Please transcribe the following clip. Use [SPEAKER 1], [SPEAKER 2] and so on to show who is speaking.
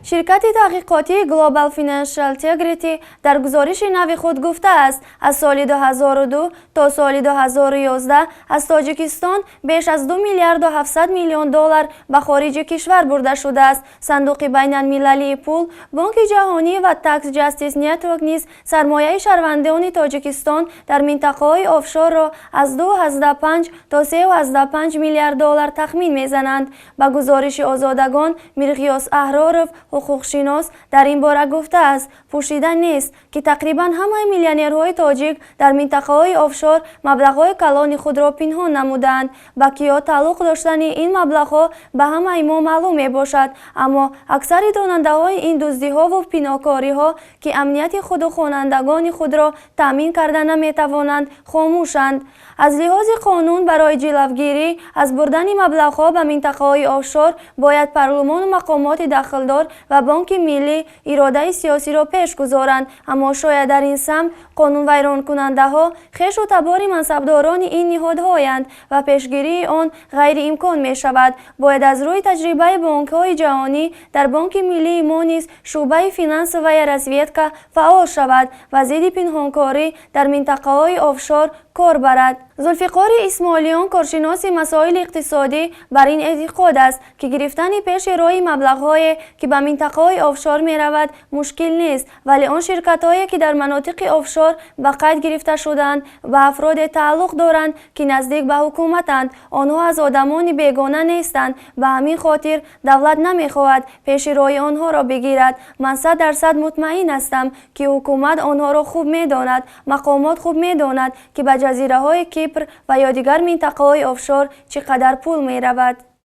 [SPEAKER 1] شرکت تحقیقاتی گلوبال فینانشال تگریتی در گزارش نو خود گفته است از سال 2002 تا سال 2011 از تاجیکستان بیش از 2 میلیارد و 700 میلیون دلار به خارج کشور برده شده است. صندوق بین المللی پول، بانک جهانی و تکس جستیس نتورک نیز سرمایه شهروندان تاجیکستان در منطقه‌های آفشور را از 2.5 تا 3.5 میلیارد دلار تخمین میزنند. با گزارش آزادگان میرغیاس احراروف حقوقشناس در این باره گفته است پوشیده نیست که تقریبا همه میلیونرهای تاجیک در منطقه‌های آفشور مبلغ‌های کلان خود را پنهان نمودند. با کیا تعلق داشتن این مبلغ‌ها به همه ما معلوم میباشد، اما اکثر داننده‌های این دزدی‌ها و پنهانکاری‌ها که امنیت خود و خوانندگان خود را تامین کرده نمی‌توانند خاموشند. از لحاظ قانون برای جلوگیری از بردن مبلغ‌ها به منطقه‌های آفشور باید پارلمان و مقامات داخلدار و بانک ملی اراده سیاسی را پیش گذارند، اما شاید در این سمت قانون ویران کننده ها خویش و تبار منصبداران این نهادهایند و پیشگیری آن غیر امکان می شود. باید از روی تجربه بانک های جهانی در بانک ملی ما نیز شعبه فینانس و رزویدکا فعال شود و ضد پنهانکاری در منطقه های آفشور کار برد. ذوالفقار اسماعیلیان، کارشناس مسائل اقتصادی، بر این اعتقاد است که گرفتن پیش روی مبلغ‌هایی که به منطقه‌های آفشور می‌رود مشکل نیست، ولی آن شرکت‌هایی که در مناطق آفشور به قید گرفته شدند و افراد تعلق دارند که نزدیک به حکومتند، آنها از آدمان بیگانه نیستند. به همین خاطر دولت نمی‌خواهد پیش روی آنها را بگیرد. من 100% مطمئن هستم که حکومت آنها را خوب می‌داند، مقامات خوب می‌داند که به جزیره‌های کیپر و یا دیگر منطقه‌های آفشور چقدر پول می‌رود.